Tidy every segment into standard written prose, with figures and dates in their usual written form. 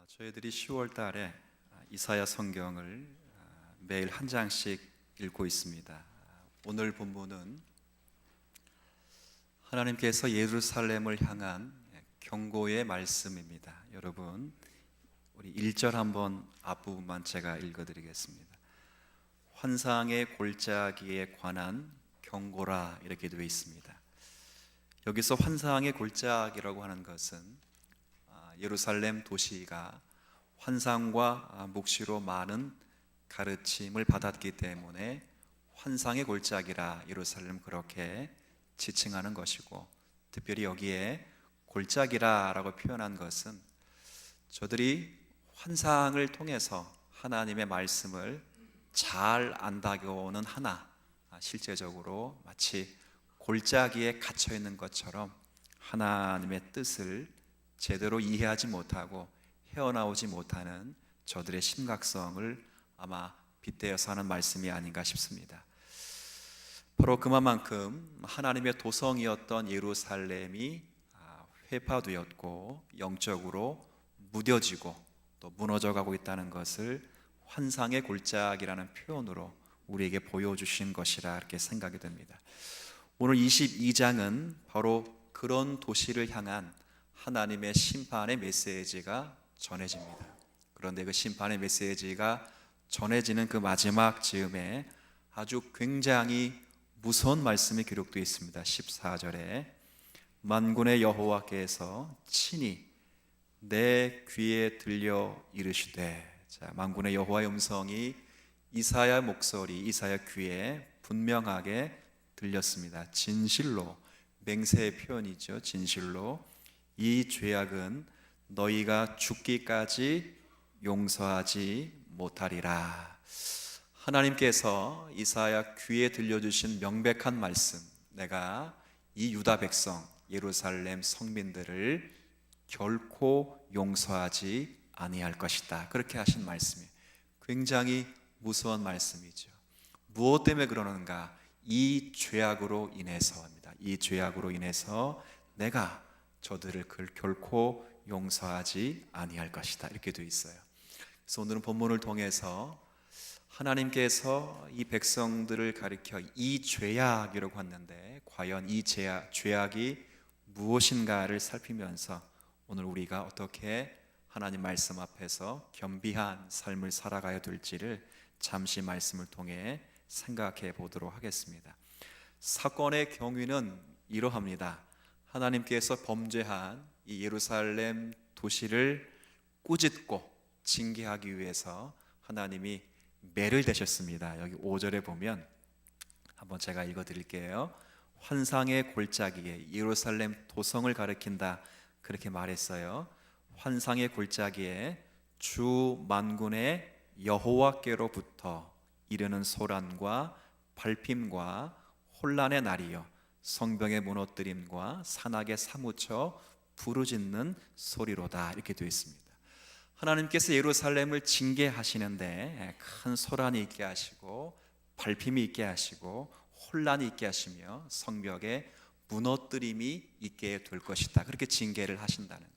저희들이 10월 달에 이사야 성경을 매일 한 장씩 읽고 있습니다. 오늘 본문은 하나님께서 예루살렘을 향한 경고의 말씀입니다. 여러분, 우리 1절 한번 앞부분만 제가 읽어드리겠습니다. 환상의 골짜기에 관한 경고라, 이렇게 되어 있습니다. 여기서 환상의 골짜기라고 하는 것은 예루살렘 도시가 환상과 묵시로 많은 가르침을 받았기 때문에 환상의 골짜기라 예루살렘 그렇게 지칭하는 것이고, 특별히 여기에 골짜기라라고 표현한 것은 저들이 환상을 통해서 하나님의 말씀을 잘 안다고는 하나 실제적으로 마치 골짜기에 갇혀 있는 것처럼 하나님의 뜻을 제대로 이해하지 못하고 헤어나오지 못하는 저들의 심각성을 아마 빗대어서 하는 말씀이 아닌가 싶습니다. 바로 그만큼 하나님의 도성이었던 예루살렘이 회파되었고 영적으로 무뎌지고 또 무너져가고 있다는 것을 환상의 골짜기라는 표현으로 우리에게 보여주신 것이라 이렇게 생각이 됩니다. 오늘 22장은 바로 그런 도시를 향한 하나님의 심판의 메시지가 전해집니다. 그런데 그 심판의 메시지가 전해지는 그 마지막 즈음에 아주 굉장히 무서운 말씀이 기록되어 있습니다. 14절에 만군의 여호와께서 친히 내 귀에 들려 이르시되, 만군의 여호와의 음성이 이사야 목소리, 이사야 귀에 분명하게 들렸습니다. 진실로, 맹세의 표현이죠. 진실로 이 죄악은 너희가 죽기까지 용서하지 못하리라. 하나님께서 이사야 귀에 들려주신 명백한 말씀, 내가 이 유다 백성 예루살렘 성민들을 결코 용서하지 아니할 것이다, 그렇게 하신 말씀이 굉장히 무서운 말씀이죠. 무엇 때문에 그러는가? 이 죄악으로 인해서입니다. 이 죄악으로 인해서 내가 저들을 결코 용서하지 아니할 것이다, 이렇게 되어 있어요. 그래서 오늘은 본문을 통해서 하나님께서 이 백성들을 가리켜 이 죄악이라고 했는데 과연 이 죄악이 무엇인가를 살피면서 오늘 우리가 어떻게 하나님 말씀 앞에서 겸비한 삶을 살아가야 될지를 잠시 말씀을 통해 생각해 보도록 하겠습니다. 사건의 경위는 이러합니다. 하나님께서 범죄한 이 예루살렘 도시를 꾸짖고 징계하기 위해서 하나님이 매를 대셨습니다. 여기 5절에 보면 한번 제가 읽어 드릴게요. 환상의 골짜기에, 예루살렘 도성을 가리킨다 그렇게 말했어요. 환상의 골짜기에 주 만군의 여호와께로부터 이르는 소란과 발핌과 혼란의 날이요, 성벽의 무너뜨림과 산악에 사무쳐 부르짖는 소리로다, 이렇게 되어 있습니다. 하나님께서 예루살렘을 징계하시는데 큰 소란이 있게 하시고 발핌이 있게 하시고 혼란이 있게 하시며 성벽에 무너뜨림이 있게 될 것이다, 그렇게 징계를 하신다는 거예요.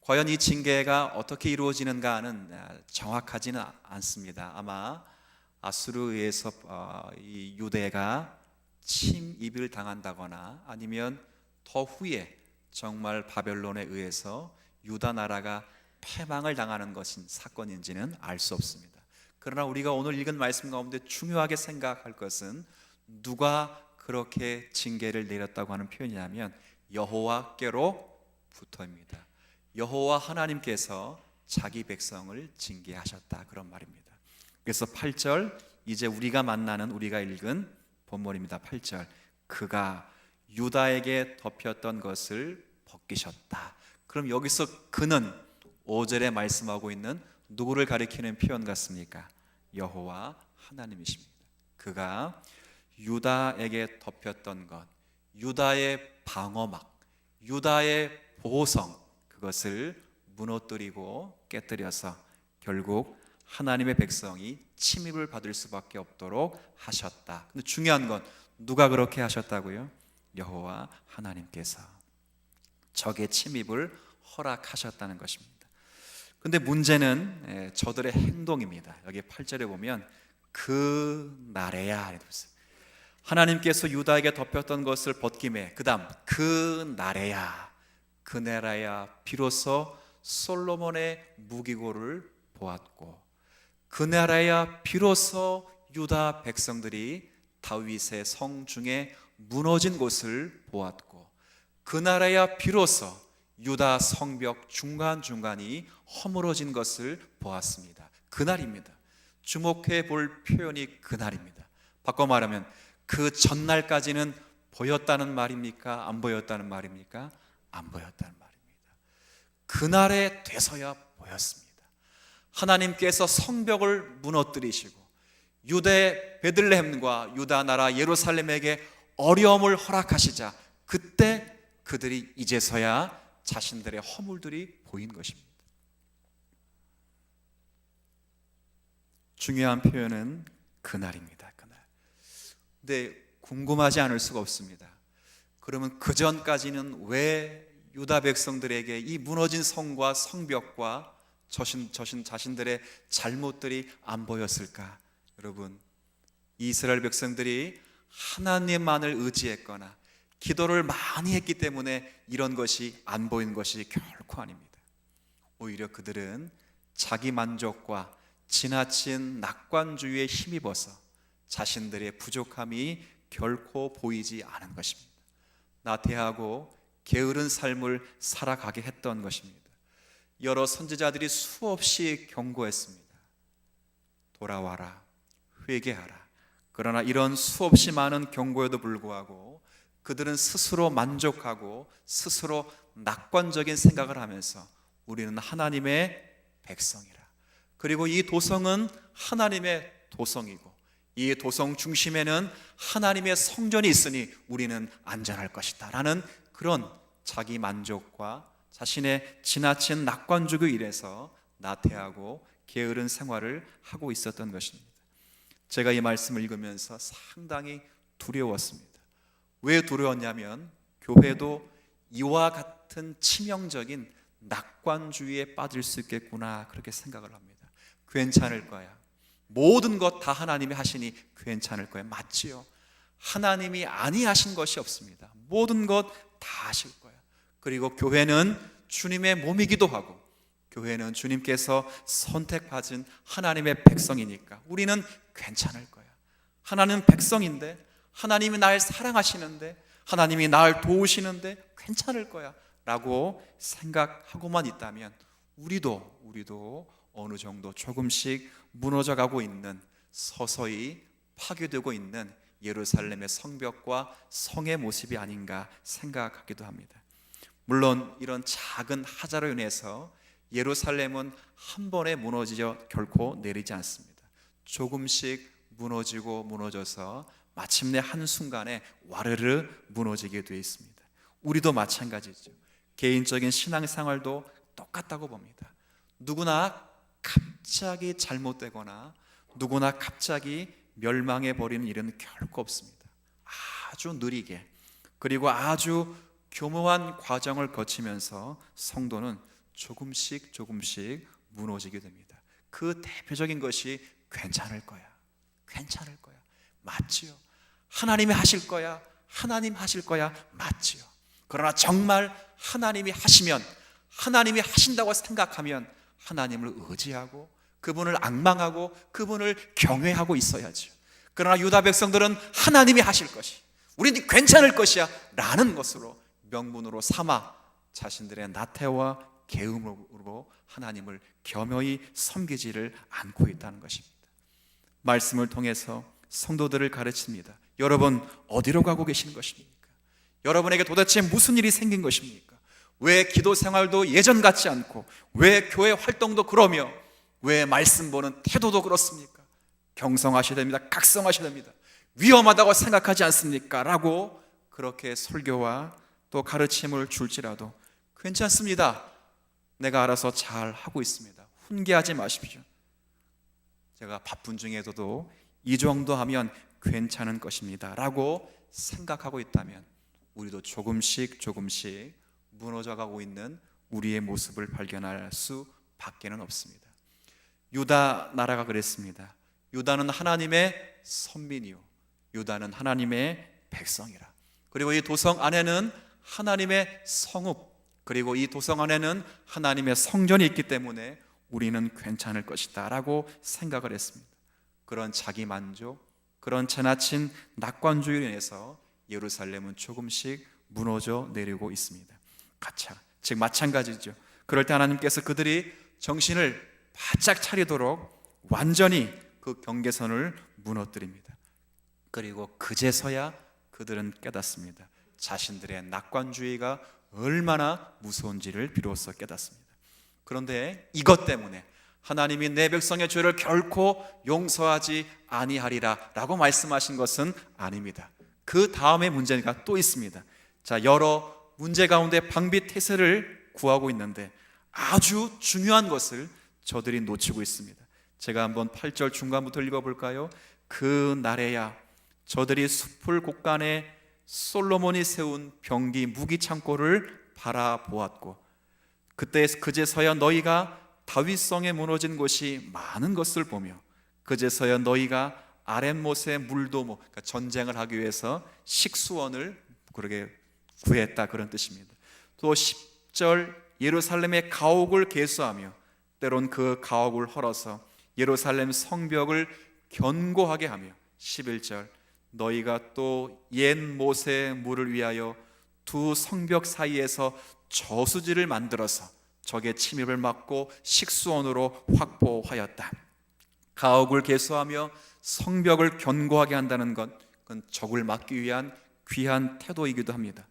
과연 이 징계가 어떻게 이루어지는가는 정확하지는 않습니다. 아마 아수르에 의해서 이 유대가 침입을 당한다거나 아니면 더 후에 정말 바벨론에 의해서 유다 나라가 패망을 당하는 것인 사건인지는 알 수 없습니다. 그러나 우리가 오늘 읽은 말씀 가운데 중요하게 생각할 것은 누가 그렇게 징계를 내렸다고 하는 표현이냐면 여호와께로부터입니다. 여호와 하나님께서 자기 백성을 징계하셨다, 그런 말입니다. 그래서 8절, 이제 우리가 만나는, 우리가 읽은 본문입니다. 8절, 그가 유다에게 덮였던 것을 벗기셨다. 그럼 여기서 그는 5절에 말씀하고 있는 누구를 가리키는 표현 같습니까? 여호와 하나님이십니다. 그가 유다에게 덮였던 것, 유다의 방어막, 유다의 보호성, 그것을 무너뜨리고 깨뜨려서 결국 하나님의 백성이 침입을 받을 수밖에 없도록 하셨다. 근데 중요한 건 누가 그렇게 하셨다고요? 여호와 하나님께서 적의 침입을 허락하셨다는 것입니다. 근데 문제는 저들의 행동입니다. 여기 8절에 보면 그 날에야, 하나님께서 유다에게 덮였던 것을 벗김에 그 다음 그 날에야 비로소 솔로몬의 무기고를 보았고, 그 날에야 비로소 유다 백성들이 다윗의 성 중에 무너진 곳을 보았고, 그 날에야 비로소 유다 성벽 중간중간이 허물어진 것을 보았습니다. 그날입니다. 주목해 볼 표현이 그날입니다. 바꿔 말하면 그 전날까지는 보였다는 말입니까? 안 보였다는 말입니까? 안 보였다는 말입니다. 그날에 돼서야 보였습니다. 하나님께서 성벽을 무너뜨리시고 유대 베들레헴과 유다 나라 예루살렘에게 어려움을 허락하시자 그때 그들이 이제서야 자신들의 허물들이 보인 것입니다. 중요한 표현은 그날입니다. 그날. 근데 궁금하지 않을 수가 없습니다. 그러면 그 전까지는 왜 유다 백성들에게 이 무너진 성과 성벽과 자신들의 잘못들이 안 보였을까? 여러분, 이스라엘 백성들이 하나님만을 의지했거나 기도를 많이 했기 때문에 이런 것이 안 보인 것이 결코 아닙니다. 오히려 그들은 자기 만족과 지나친 낙관주의에 힘입어서 자신들의 부족함이 결코 보이지 않은 것입니다. 나태하고 게으른 삶을 살아가게 했던 것입니다. 여러 선지자들이 수없이 경고했습니다. 돌아와라, 회개하라. 그러나 이런 수없이 많은 경고에도 불구하고 그들은 스스로 만족하고 스스로 낙관적인 생각을 하면서 우리는 하나님의 백성이라, 그리고 이 도성은 하나님의 도성이고 이 도성 중심에는 하나님의 성전이 있으니 우리는 안전할 것이다 라는 그런 자기 만족과 자신의 지나친 낙관주의 일에서 나태하고 게으른 생활을 하고 있었던 것입니다. 제가 이 말씀을 읽으면서 상당히 두려웠습니다. 왜 두려웠냐면 교회도 이와 같은 치명적인 낙관주의에 빠질 수 있겠구나, 그렇게 생각을 합니다. 괜찮을 거야, 모든 것 다 하나님이 하시니 괜찮을 거야. 맞지요? 하나님이 아니하신 것이 없습니다. 모든 것 다 하실 거야. 그리고 교회는 주님의 몸이기도 하고 교회는 주님께서 선택받은 하나님의 백성이니까 우리는 괜찮을 거야. 하나님은 백성인데, 하나님이 날 사랑하시는데, 하나님이 날 도우시는데 괜찮을 거야 라고 생각하고만 있다면 우리도 어느 정도 조금씩 무너져가고 있는, 서서히 파괴되고 있는 예루살렘의 성벽과 성의 모습이 아닌가 생각하기도 합니다. 물론 이런 작은 하자로 인해서 예루살렘은 한 번에 무너져 결코 내리지 않습니다. 조금씩 무너져서 마침내 한순간에 와르르 무너지게 되어 있습니다. 우리도 마찬가지죠. 개인적인 신앙생활도 똑같다고 봅니다. 누구나 갑자기 잘못되거나 누구나 갑자기 멸망해버리는 일은 결코 없습니다. 아주 느리게, 그리고 아주 교묘한 과정을 거치면서 성도는 조금씩 무너지게 됩니다. 그 대표적인 것이 괜찮을 거야, 맞지요? 하나님이 하실 거야, 맞지요? 그러나 정말 하나님이 하시면, 하나님이 하신다고 생각하면 하나님을 의지하고 그분을 앙망하고 그분을 경외하고 있어야죠. 그러나 유다 백성들은 하나님이 하실 것이, 우리는 괜찮을 것이야 라는 것으로 명분으로 삼아 자신들의 나태와 게으름으로 하나님을 겸허히 섬기지를 않고 있다는 것입니다. 말씀을 통해서 성도들을 가르칩니다. 여러분 어디로 가고 계신 것입니까? 여러분에게 도대체 무슨 일이 생긴 것입니까? 왜 기도 생활도 예전 같지 않고, 왜 교회 활동도 그러며, 왜 말씀 보는 태도도 그렇습니까? 경성하셔야 됩니다. 각성하셔야 됩니다. 위험하다고 생각하지 않습니까? 라고 그렇게 설교와 또 가르침을 줄지라도 괜찮습니다, 내가 알아서 잘 하고 있습니다, 훈계하지 마십시오. 제가 바쁜 중에서도 이 정도 하면 괜찮은 것입니다 라고 생각하고 있다면 우리도 조금씩 무너져가고 있는 우리의 모습을 발견할 수 밖에는 없습니다. 유다 나라가 그랬습니다. 유다는 하나님의 선민이요, 유다는 하나님의 백성이라. 그리고 이 도성 안에는 하나님의 성읍, 그리고 이 도성 안에는 하나님의 성전이 있기 때문에 우리는 괜찮을 것이다 라고 생각을 했습니다. 그런 자기 만족, 그런 지나친 낙관주의로 인해서 예루살렘은 조금씩 무너져 내리고 있습니다. 즉 마찬가지죠. 그럴 때 하나님께서 그들이 정신을 바짝 차리도록 완전히 그 경계선을 무너뜨립니다. 그리고 그제서야 그들은 깨닫습니다. 자신들의 낙관주의가 얼마나 무서운지를 비로소 깨닫습니다. 그런데 이것 때문에 하나님이 내 백성의 죄를 결코 용서하지 아니하리라 라고 말씀하신 것은 아닙니다. 그 다음에 문제가 또 있습니다. 자, 여러 문제 가운데 방비태세를 구하고 있는데 아주 중요한 것을 저들이 놓치고 있습니다. 제가 한번 8절 중간부터 읽어볼까요? 그 날에야 저들이 숲을 곳간에 솔로몬이 세운 병기 무기 창고를 바라보았고, 그제서야 너희가 다윗성에 무너진 곳이 많은 것을 보며, 그제서야 너희가 아랫못의 물도모, 그러니까 전쟁을 하기 위해서 식수원을 그렇게 구했다, 그런 뜻입니다. 또 10절 예루살렘의 가옥을 개수하며 때론 그 가옥을 헐어서 예루살렘 성벽을 견고하게 하며, 11절 너희가 또 옛 못의 물을 위하여 두 성벽 사이에서 저수지를 만들어서 적의 침입을 막고 식수원으로 확보하였다. 가옥을 개수하며 성벽을 견고하게 한다는 것, 그건 적을 막기 위한 귀한 태도이기도 합니다.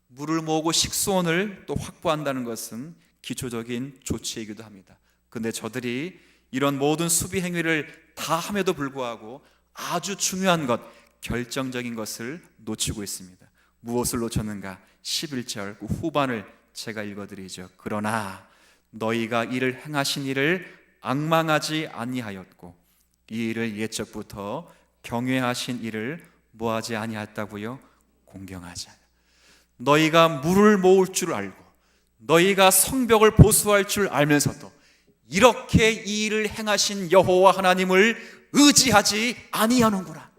물을 모으고 식수원을 또 확보한다는 것은 기초적인 조치이기도 합니다. 그런데 저들이 이런 모든 수비 행위를 다 함에도 불구하고 아주 중요한 것, 결정적인 것을 놓치고 있습니다. 무엇을 놓쳤는가? 11절 그 후반을 제가 읽어드리죠. 그러나 너희가 이를 행하신 일을 앙망하지 아니하였고 이 일을 옛적부터 경외하신 일을 뭐하지 아니하였다고요? 공경하지 않아. 너희가 물을 모을 줄 알고 너희가 성벽을 보수할 줄 알면서도 이렇게 이 일을 행하신 여호와 하나님을 의지하지 아니하는구나.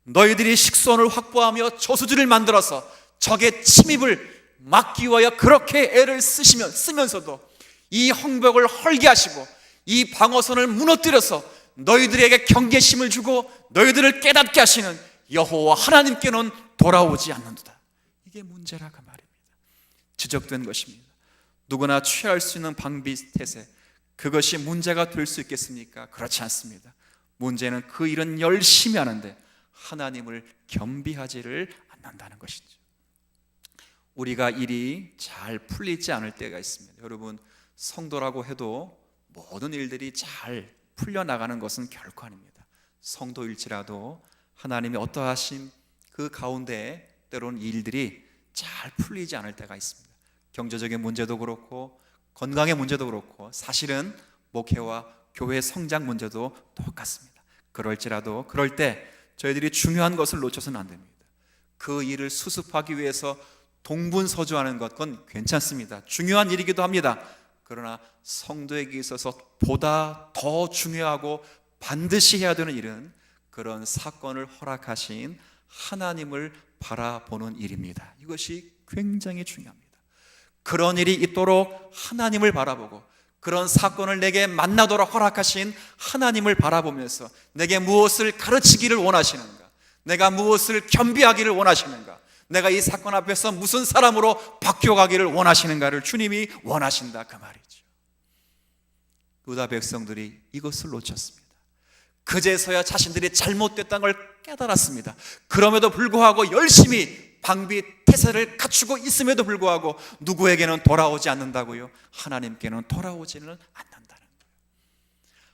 너희들이 식수원을 확보하며 저수지를 만들어서 적의 침입을 막기 위하여 그렇게 애를 쓰면서도 이 성벽을 헐게 하시고 이 방어선을 무너뜨려서 너희들에게 경계심을 주고 너희들을 깨닫게 하시는 여호와 하나님께는 돌아오지 않는도다. 이게 문제라 그 말입니다. 지적된 것입니다. 누구나 취할 수 있는 방비태세, 그것이 문제가 될 수 있겠습니까? 그렇지 않습니다. 문제는 그 일은 열심히 하는데 하나님을 겸비하지를 않는다는 것이죠. 우리가 일이 잘 풀리지 않을 때가 있습니다. 여러분, 성도라고 해도 모든 일들이 잘 풀려나가는 것은 결코 아닙니다. 성도일지라도 하나님의 어떠하심 그 가운데 때로는 일들이 잘 풀리지 않을 때가 있습니다. 경제적인 문제도 그렇고 건강의 문제도 그렇고 사실은 목회와 교회 성장 문제도 똑같습니다. 그럴 때 저희들이 중요한 것을 놓쳐서는 안 됩니다. 그 일을 수습하기 위해서 동분서주하는 것, 그건 괜찮습니다. 중요한 일이기도 합니다. 그러나 성도에게 있어서 보다 더 중요하고 반드시 해야 되는 일은 그런 사건을 허락하신 하나님을 바라보는 일입니다. 이것이 굉장히 중요합니다. 그런 일이 있도록 하나님을 바라보고 그런 사건을 내게 만나도록 허락하신 하나님을 바라보면서 내게 무엇을 가르치기를 원하시는가, 내가 무엇을 겸비하기를 원하시는가, 내가 이 사건 앞에서 무슨 사람으로 바뀌어가기를 원하시는가를 주님이 원하신다, 그 말이죠. 유다 백성들이 이것을 놓쳤습니다. 그제서야 자신들이 잘못됐다는 걸 깨달았습니다. 그럼에도 불구하고 열심히 방비태세를 갖추고 있음에도 불구하고 누구에게는 돌아오지 않는다고요? 하나님께는 돌아오지는 않는다는 거예요.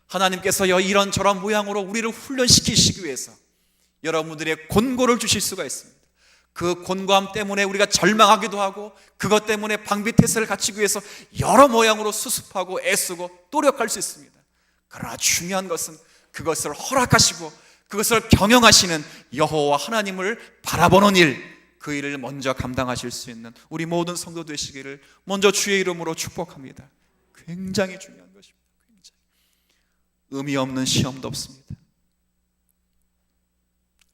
하나님께서 이런저런 모양으로 우리를 훈련시키시기 위해서 여러분들의 권고를 주실 수가 있습니다. 그 권고함 때문에 우리가 절망하기도 하고 그것 때문에 방비태세를 갖추기 위해서 여러 모양으로 수습하고 애쓰고 노력할 수 있습니다. 그러나 중요한 것은 그것을 허락하시고 그것을 경영하시는 여호와 하나님을 바라보는 일, 그 일을 먼저 감당하실 수 있는 우리 모든 성도 되시기를 먼저 주의 이름으로 축복합니다. 굉장히 중요한 것입니다. 굉장히. 의미 없는 시험도 없습니다.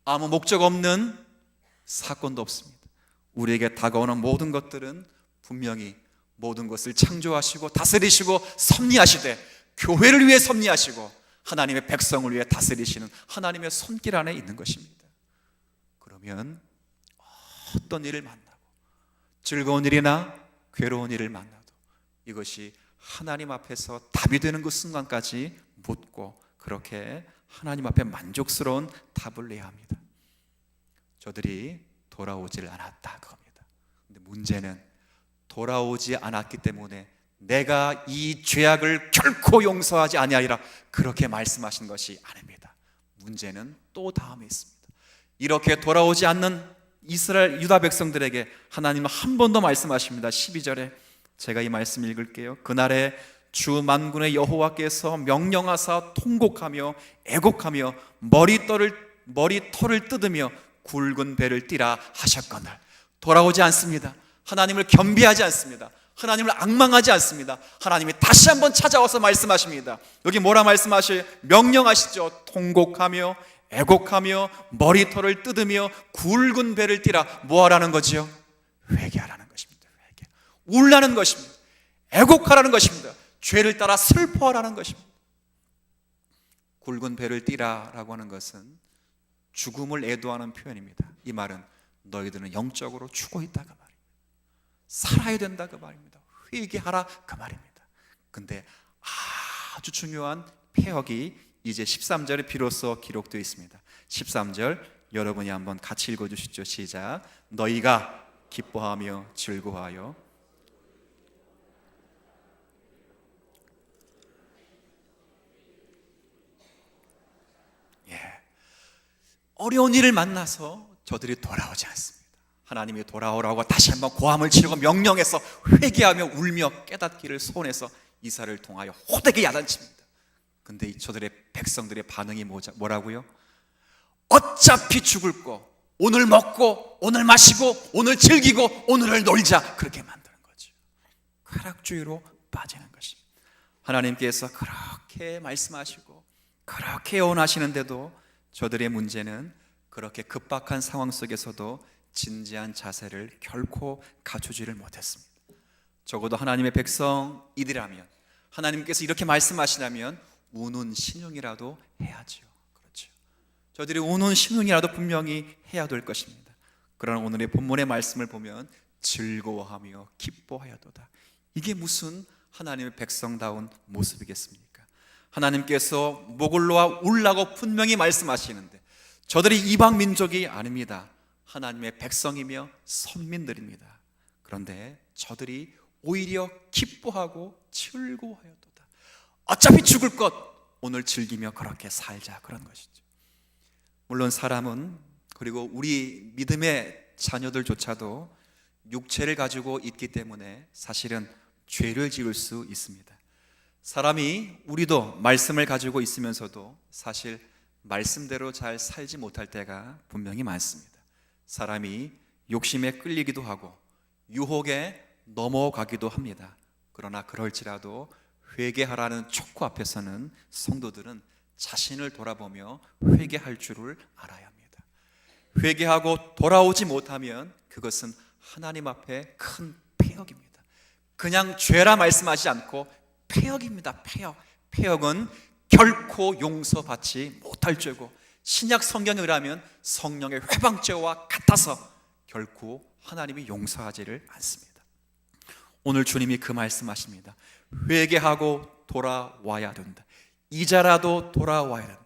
아무 목적 없는 사건도 없습니다. 우리에게 다가오는 모든 것들은 분명히 모든 것을 창조하시고 다스리시고 섭리하시되 교회를 위해 섭리하시고 하나님의 백성을 위해 다스리시는 하나님의 손길 안에 있는 것입니다. 그러면 어떤 일을 만나고 즐거운 일이나 괴로운 일을 만나도 이것이 하나님 앞에서 답이 되는 그 순간까지 묻고 그렇게 하나님 앞에 만족스러운 답을 내야 합니다. 저들이 돌아오질 않았다 그겁니다. 근데 문제는 돌아오지 않았기 때문에 내가 이 죄악을 결코 용서하지 아니하리라 그렇게 말씀하신 것이 아닙니다. 문제는 또 다음에 있습니다. 이렇게 돌아오지 않는 이스라엘 유다 백성들에게 하나님은 한 번 더 말씀하십니다. 12절에 제가 이 말씀 읽을게요. 그날에 주 만군의 여호와께서 명령하사 통곡하며 애곡하며 머리털을 뜯으며 굵은 배를 띠라 하셨거늘. 돌아오지 않습니다. 하나님을 겸비하지 않습니다. 하나님을 앙망하지 않습니다. 하나님이 다시 한번 찾아와서 말씀하십니다. 여기 뭐라 말씀하셔요? 명령하시죠. 통곡하며 애곡하며 머리털을 뜯으며 굵은 배를 띠라. 뭐 하라는 거지요? 회개하라는 것입니다. 회개. 울라는 것입니다. 애곡하라는 것입니다. 죄를 따라 슬퍼하라는 것입니다. 굵은 배를 띠라라고 하는 것은 죽음을 애도하는 표현입니다. 이 말은 너희들은 영적으로 죽어 있다 그 말입니다. 살아야 된다 그 말입니다. 회개하라 그 말입니다. 근데 아주 중요한 폐역이 이제 13절에 비로소 기록되어 있습니다. 13절 여러분이 한번 같이 읽어주시죠. 시작. 너희가 기뻐하며 즐거워하여 어려운 일을 만나서 저들이 돌아오지 않습니다. 하나님이 돌아오라고 다시 한번 고함을 치르고 명령해서 회개하며 울며 깨닫기를 소원해서 이사를 통하여 호되게 야단칩니다. 근데 저들의 백성들의 반응이 뭐라고요? 어차피 죽을 거 오늘 먹고 오늘 마시고 오늘 즐기고 오늘을 놀자 그렇게 만드는 거죠. 쾌락주의로 빠지는 것입니다. 하나님께서 그렇게 말씀하시고 그렇게 원하시는데도 저들의 문제는 그렇게 급박한 상황 속에서도 진지한 자세를 결코 갖추지를 못했습니다. 적어도 하나님의 백성이라면 하나님께서 이렇게 말씀하시다면 우는 신용이라도 해야지요. 그렇죠. 저들이 우는 신용이라도 분명히 해야 될 것입니다. 그러나 오늘의 본문의 말씀을 보면 즐거워하며 기뻐하여도다. 이게 무슨 하나님의 백성다운 모습이겠습니까? 하나님께서 목을 놓아 울라고 분명히 말씀하시는데 저들이 이방 민족이 아닙니다. 하나님의 백성이며 선민들입니다. 그런데 저들이 오히려 기뻐하고 즐거워하여도다. 어차피 죽을 것 오늘 즐기며 그렇게 살자 그런 것이죠. 물론 사람은 그리고 우리 믿음의 자녀들조차도 육체를 가지고 있기 때문에 사실은 죄를 지을 수 있습니다. 사람이 우리도 말씀을 가지고 있으면서도 사실 말씀대로 잘 살지 못할 때가 분명히 많습니다. 사람이 욕심에 끌리기도 하고 유혹에 넘어가기도 합니다. 그러나 그럴지라도 회개하라는 촉구 앞에서는 성도들은 자신을 돌아보며 회개할 줄을 알아야 합니다. 회개하고 돌아오지 못하면 그것은 하나님 앞에 큰 폐역입니다. 그냥 죄라 말씀하지 않고 폐역입니다. 폐역은 결코 용서받지 못할 죄고 신약 성경에 의하면 성령의 회방죄와 같아서 결코 하나님이 용서하지를 않습니다. 오늘 주님이 그 말씀하십니다. 회개하고 돌아와야 된다. 이제라도 돌아와야 된다.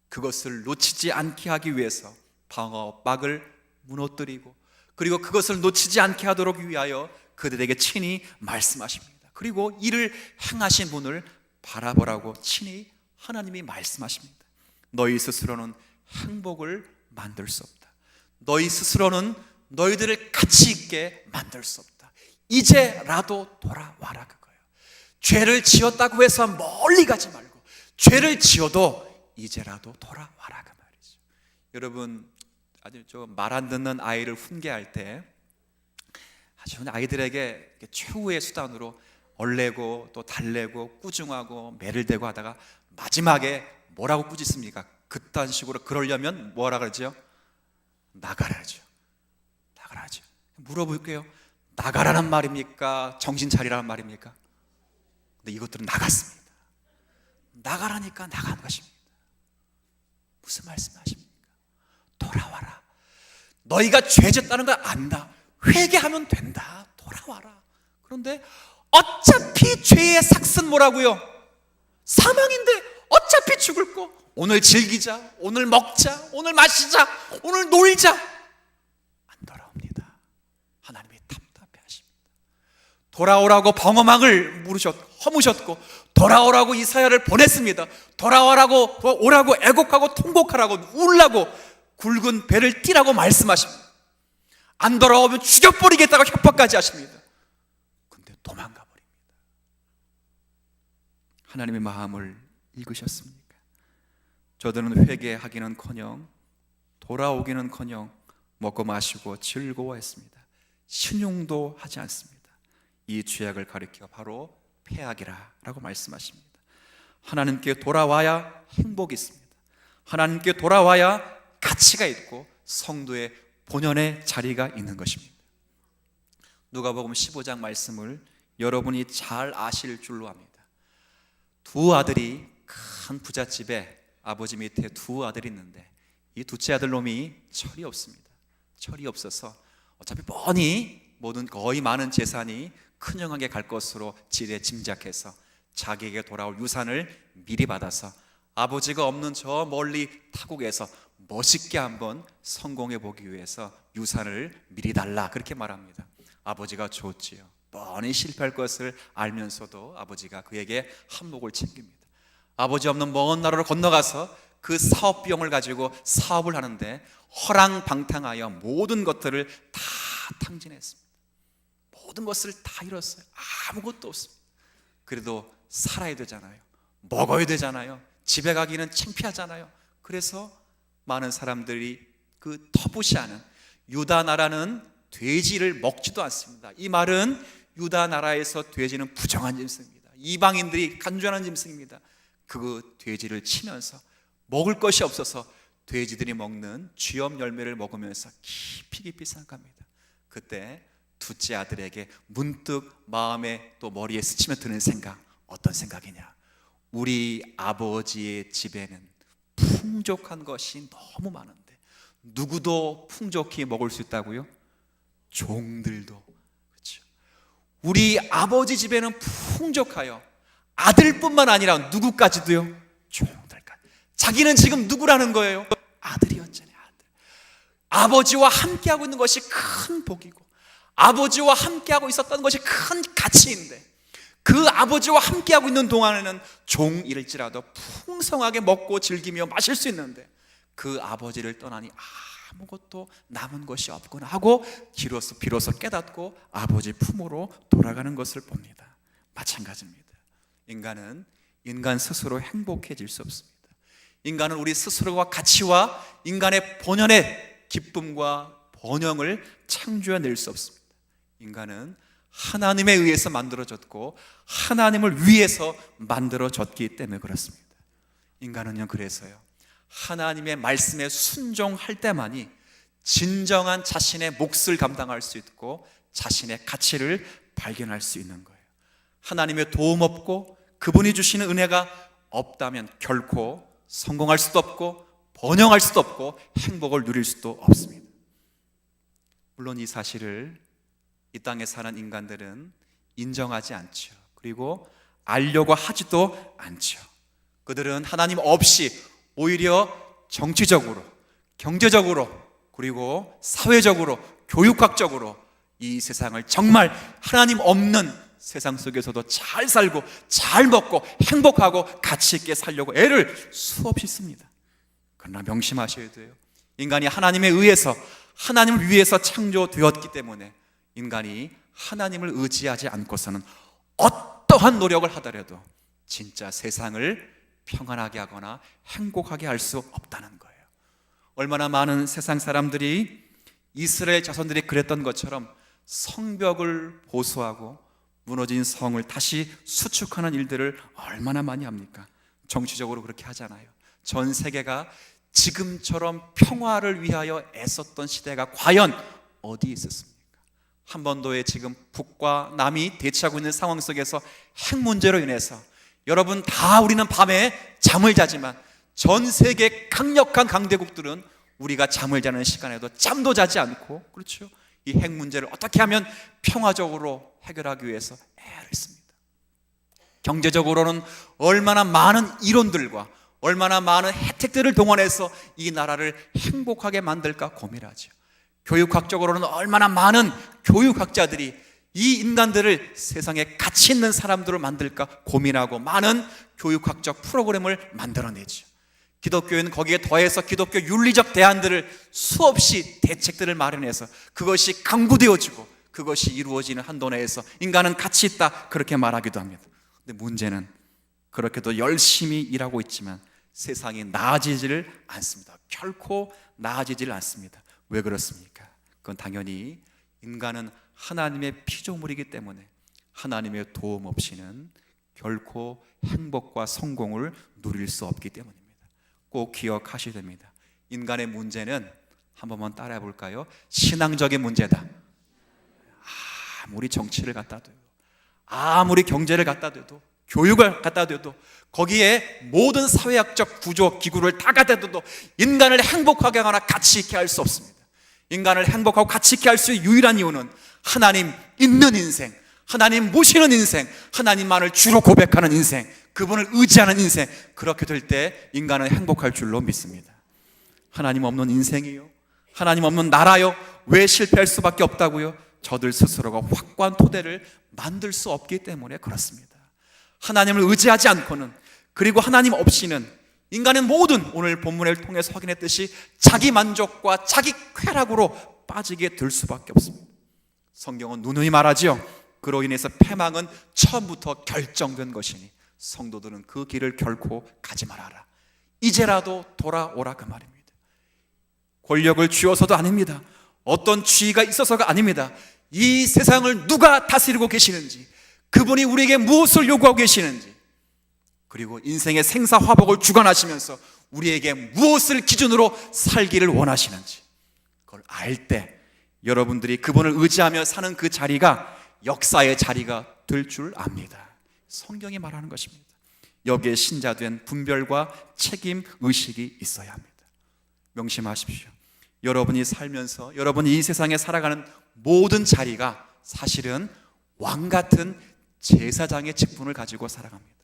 그것을 놓치지 않게 하기 위해서 방어막을 무너뜨리고 그리고 그것을 놓치지 않게 하도록 위하여 그들에게 친히 말씀하십니다. 그리고 이를 행하신 분을 바라보라고 친히 하나님이 말씀하십니다. 너희 스스로는 행복을 만들 수 없다. 너희 스스로는 너희들을 가치 있게 만들 수 없다. 이제라도 돌아와라 그거예요. 죄를 지었다고 해서 멀리 가지 말고 죄를 지어도 이제라도 돌아와라 그 말이죠. 여러분 아주 말 안 듣는 아이를 훈계할 때 아주 아이들에게 최후의 수단으로 얼레고 또 달래고 꾸중하고 매를 대고 하다가 마지막에 뭐라고 꾸짖습니까? 그딴 식으로 그러려면 뭐라 그러죠? 나가라죠. 나가라죠. 물어볼게요. 나가라는 말입니까? 정신 차리라는 말입니까? 근데 이것들은 나갔습니다. 나가라니까 나간 것입니다. 무슨 말씀하십니까? 돌아와라. 너희가 죄졌다는 걸 안다. 회개하면 된다. 돌아와라. 그런데 어차피 죄의 삭은 뭐라고요? 사망인데 어차피 죽을 거. 오늘 즐기자, 오늘 먹자, 오늘 마시자, 오늘 놀자. 안 돌아옵니다. 하나님이 답답해하십니다. 돌아오라고 방어막을 허무셨고 돌아오라고 이사야를 보냈습니다. 돌아오라고 오라고 애곡하고 통곡하라고 울라고 굵은 배를 띠라고 말씀하십니다. 안 돌아오면 죽여버리겠다고 협박까지 하십니다. 근데 도망가 버립니다. 하나님의 마음을 읽으셨습니까? 저들은 회개하기는커녕 돌아오기는커녕 먹고 마시고 즐거워했습니다. 신용도 하지 않습니다. 이 죄악을 가리켜 바로 패악이라고 말씀하십니다. 하나님께 돌아와야 행복이 있습니다. 하나님께 돌아와야 가치가 있고 성도의 본연의 자리가 있는 것입니다. 누가복음 15장 말씀을 여러분이 잘 아실 줄로 압니다. 두 아들이 큰 부잣집에 아버지 밑에 두 아들이 있는데 이 둘째 아들 놈이 철이 없습니다. 철이 없어서 어차피 뻔히 거의 많은 재산이 큰형에게 갈 것으로 지레 짐작해서 자기에게 돌아올 유산을 미리 받아서 아버지가 없는 저 멀리 타국에서 멋있게 한번 성공해 보기 위해서 유산을 미리 달라 그렇게 말합니다. 아버지가 좋지요. 뻔히 실패할 것을 알면서도 아버지가 그에게 한몫을 챙깁니다. 아버지 없는 먼 나라로 건너가서 그 사업 비용을 가지고 사업을 하는데 허랑방탕하여 모든 것들을 다 탕진했습니다. 모든 것을 다 잃었어요. 아무것도 없습니다. 그래도 살아야 되잖아요. 먹어야 되잖아요. 집에 가기는 창피하잖아요. 그래서 많은 사람들이 그 터부시하는 유다 나라는 돼지를 먹지도 않습니다. 이 말은 유다 나라에서 돼지는 부정한 짐승입니다. 이방인들이 간주하는 짐승입니다. 그 돼지를 치면서 먹을 것이 없어서 돼지들이 먹는 쥐염 열매를 먹으면서 깊이 생각합니다. 그때 둘째 아들에게 문득 마음에 또 머리에 스치며 드는 생각, 어떤 생각이냐? 우리 아버지의 집에는 풍족한 것이 너무 많은데 누구도 풍족히 먹을 수 있다고요? 종들도. 그렇죠. 우리 아버지 집에는 풍족하여 아들뿐만 아니라 누구까지도요? 종들까지. 자기는 지금 누구라는 거예요? 아들이었잖아요. 아들. 아버지와 함께하고 있는 것이 큰 복이고 아버지와 함께하고 있었던 것이 큰 가치인데 그 아버지와 함께하고 있는 동안에는 종일지라도 풍성하게 먹고 즐기며 마실 수 있는데 그 아버지를 떠나니 아무것도 남은 것이 없구나 하고 비로소 깨닫고 아버지 품으로 돌아가는 것을 봅니다. 마찬가지입니다. 인간은 인간 스스로 행복해질 수 없습니다. 인간은 우리 스스로와 가치와 인간의 본연의 기쁨과 번영을 창조해낼 수 없습니다. 인간은 하나님에 의해서 만들어졌고 하나님을 위해서 만들어졌기 때문에 그렇습니다. 인간은요 그래서요 하나님의 말씀에 순종할 때만이 진정한 자신의 몫을 감당할 수 있고 자신의 가치를 발견할 수 있는 거예요. 하나님의 도움 없고 그분이 주시는 은혜가 없다면 결코 성공할 수도 없고 번영할 수도 없고 행복을 누릴 수도 없습니다. 물론 이 사실을 이 땅에 사는 인간들은 인정하지 않죠. 그리고 알려고 하지도 않죠. 그들은 하나님 없이 오히려 정치적으로, 경제적으로, 그리고 사회적으로, 교육학적으로 이 세상을 정말 하나님 없는 세상 속에서도 잘 살고 잘 먹고 행복하고 가치 있게 살려고 애를 수없이 씁니다. 그러나 명심하셔야 돼요. 인간이 하나님에 의해서 하나님을 위해서 창조되었기 때문에 인간이 하나님을 의지하지 않고서는 어떠한 노력을 하더라도 진짜 세상을 평안하게 하거나 행복하게 할 수 없다는 거예요. 얼마나 많은 세상 사람들이 이스라엘 자손들이 그랬던 것처럼 성벽을 보수하고 무너진 성을 다시 수축하는 일들을 얼마나 많이 합니까? 정치적으로 그렇게 하잖아요. 전 세계가 지금처럼 평화를 위하여 애썼던 시대가 과연 어디에 있었습니까? 한반도에 지금 북과 남이 대치하고 있는 상황 속에서 핵 문제로 인해서 여러분 다 우리는 밤에 잠을 자지만 전 세계 강력한 강대국들은 우리가 잠을 자는 시간에도 잠도 자지 않고, 그렇죠? 이 핵 문제를 어떻게 하면 평화적으로 해결하기 위해서 애를 씁니다. 경제적으로는 얼마나 많은 이론들과 얼마나 많은 혜택들을 동원해서 이 나라를 행복하게 만들까 고민하죠. 교육학적으로는 얼마나 많은 교육학자들이 이 인간들을 세상에 가치 있는 사람들을 만들까 고민하고 많은 교육학적 프로그램을 만들어내죠. 기독교는 거기에 더해서 기독교 윤리적 대안들을 수없이 대책들을 마련해서 그것이 강구되어지고 그것이 이루어지는 한도 내에서 인간은 가치 있다 그렇게 말하기도 합니다. 근데 문제는 그렇게도 열심히 일하고 있지만 세상이 나아지지를 않습니다. 결코 나아지지를 않습니다. 왜 그렇습니까? 그건 당연히 인간은 하나님의 피조물이기 때문에 하나님의 도움 없이는 결코 행복과 성공을 누릴 수 없기 때문입니다. 꼭 기억하셔야 됩니다. 인간의 문제는 한 번만 따라해 볼까요? 신앙적인 문제다. 아무리 정치를 갖다 둬도, 아무리 경제를 갖다 둬도, 교육을 갖다 둬도, 거기에 모든 사회학적 구조, 기구를 다 갖다 둬도 인간을 행복하게 하거나 가치 있게 할 수 없습니다. 인간을 행복하고 가치 있게 할 수 있는 유일한 이유는 하나님 있는 인생, 하나님 모시는 인생, 하나님만을 주로 고백하는 인생, 그분을 의지하는 인생, 그렇게 될 때 인간은 행복할 줄로 믿습니다. 하나님 없는 인생이요, 하나님 없는 나라요, 왜 실패할 수밖에 없다고요? 저들 스스로가 확고한 토대를 만들 수 없기 때문에 그렇습니다. 하나님을 의지하지 않고는, 그리고 하나님 없이는 인간은 모든, 오늘 본문을 통해서 확인했듯이 자기 만족과 자기 쾌락으로 빠지게 될 수밖에 없습니다. 성경은 누누이 말하지요. 그로 인해서 패망은 처음부터 결정된 것이니 성도들은 그 길을 결코 가지 말아라. 이제라도 돌아오라, 그 말입니다. 권력을 쥐어서도 아닙니다. 어떤 지위가 있어서가 아닙니다. 이 세상을 누가 다스리고 계시는지, 그분이 우리에게 무엇을 요구하고 계시는지, 그리고 인생의 생사화복을 주관하시면서 우리에게 무엇을 기준으로 살기를 원하시는지, 그걸 알 때 여러분들이 그분을 의지하며 사는 그 자리가 역사의 자리가 될 줄 압니다. 성경이 말하는 것입니다. 여기에 신자된 분별과 책임 의식이 있어야 합니다. 명심하십시오. 여러분이 살면서, 여러분이 이 세상에 살아가는 모든 자리가 사실은 왕 같은 제사장의 직분을 가지고 살아갑니다.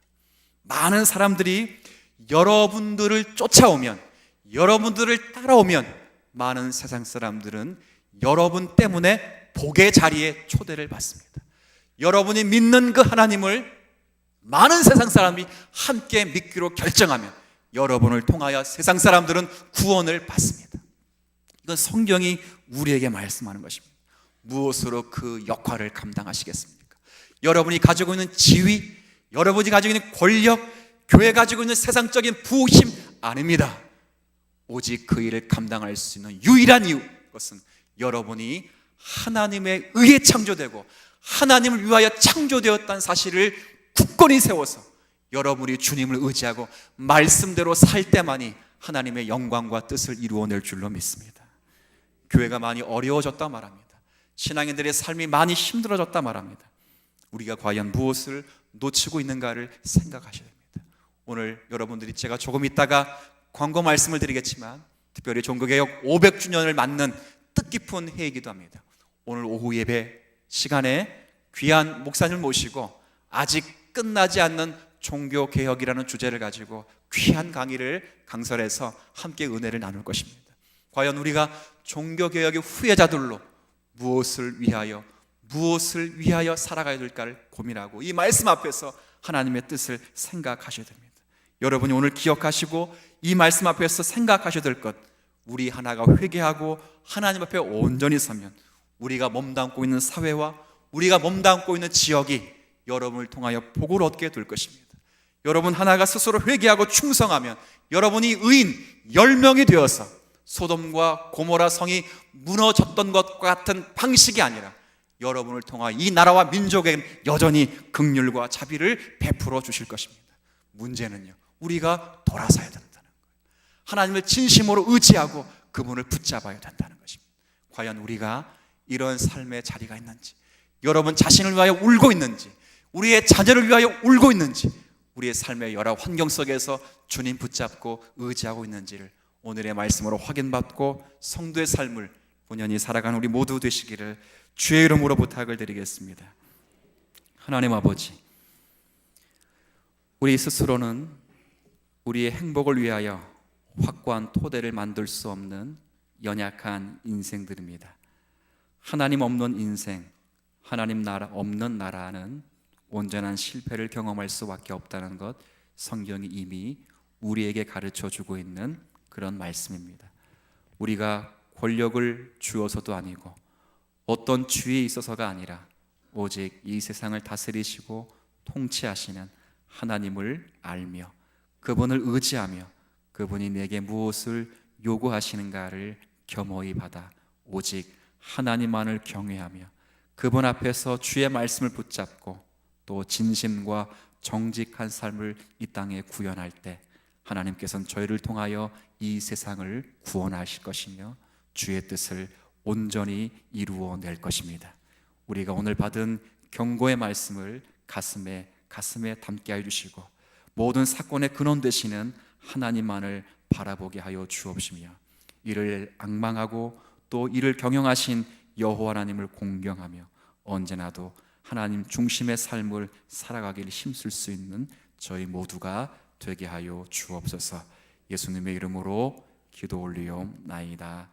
많은 사람들이 여러분들을 쫓아오면, 여러분들을 따라오면 많은 세상 사람들은 여러분 때문에 복의 자리에 초대를 받습니다. 여러분이 믿는 그 하나님을 많은 세상 사람이 함께 믿기로 결정하면 여러분을 통하여 세상 사람들은 구원을 받습니다. 이건 성경이 우리에게 말씀하는 것입니다. 무엇으로 그 역할을 감당하시겠습니까? 여러분이 가지고 있는 지위, 여러분이 가지고 있는 권력, 교회 가지고 있는 세상적인 부심 아닙니다. 오직 그 일을 감당할 수 있는 유일한 이유, 그것은 여러분이 하나님에 의해 창조되고 하나님을 위하여 창조되었다는 사실을 굳건히 세워서 여러분이 주님을 의지하고 말씀대로 살 때만이 하나님의 영광과 뜻을 이루어낼 줄로 믿습니다. 교회가 많이 어려워졌다 말합니다. 신앙인들의 삶이 많이 힘들어졌다 말합니다. 우리가 과연 무엇을 놓치고 있는가를 생각하셔야 됩니다. 오늘 여러분들이, 제가 조금 있다가 광고 말씀을 드리겠지만 특별히 종교개혁 500주년을 맞는 뜻깊은 해이기도 합니다. 오늘 오후 예배 시간에 귀한 목사님을 모시고 아직 끝나지 않는 종교개혁이라는 주제를 가지고 귀한 강의를 강설해서 함께 은혜를 나눌 것입니다. 과연 우리가 종교개혁의 후예자들로 무엇을 위하여 살아가야 될까를 고민하고 이 말씀 앞에서 하나님의 뜻을 생각하셔야 됩니다. 여러분이 오늘 기억하시고 이 말씀 앞에서 생각하셔야 될 것, 우리 하나가 회개하고 하나님 앞에 온전히 서면 우리가 몸담고 있는 사회와 우리가 몸담고 있는 지역이 여러분을 통하여 복을 얻게 될 것입니다. 여러분 하나가 스스로 회개하고 충성하면 여러분이 의인 10명이 되어서 소돔과 고모라 성이 무너졌던 것과 같은 방식이 아니라 여러분을 통하여 이 나라와 민족에게 여전히 긍휼과 자비를 베풀어 주실 것입니다. 문제는요, 우리가 돌아서야 된다는 거예요. 하나님을 진심으로 의지하고 그분을 붙잡아야 된다는 것입니다. 과연 우리가 이런 삶의 자리가 있는지, 여러분 자신을 위하여 울고 있는지, 우리의 자녀를 위하여 울고 있는지, 우리의 삶의 여러 환경 속에서 주님 붙잡고 의지하고 있는지를 오늘의 말씀으로 확인받고 성도의 삶을 본연히 살아가는 우리 모두 되시기를 주의 이름으로 부탁을 드리겠습니다. 하나님 아버지, 우리 스스로는 우리의 행복을 위하여 확고한 토대를 만들 수 없는 연약한 인생들입니다. 하나님 없는 인생, 하나님 나라 없는 나라는 온전한 실패를 경험할 수밖에 없다는 것, 성경이 이미 우리에게 가르쳐 주고 있는 그런 말씀입니다. 우리가 권력을 주어서도 아니고 어떤 주위에 있어서가 아니라 오직 이 세상을 다스리시고 통치하시는 하나님을 알며 그분을 의지하며 그분이 내게 무엇을 요구하시는가를 겸허히 받아 오직 하나님만을 경외하며 그분 앞에서 주의 말씀을 붙잡고 또 진심과 정직한 삶을 이 땅에 구현할 때 하나님께서는 저희를 통하여 이 세상을 구원하실 것이며 주의 뜻을 온전히 이루어낼 것입니다. 우리가 오늘 받은 경고의 말씀을 가슴에 담게 해주시고 모든 사건의 근원 되시는 하나님만을 바라보게 하여 주옵시며 이를 앙망하고 또 이를 경영하신 여호와 하나님을 공경하며 언제나도 하나님 중심의 삶을 살아가기를 힘쓸 수 있는 저희 모두가 되게 하여 주옵소서. 예수님의 이름으로 기도 올리옵나이다.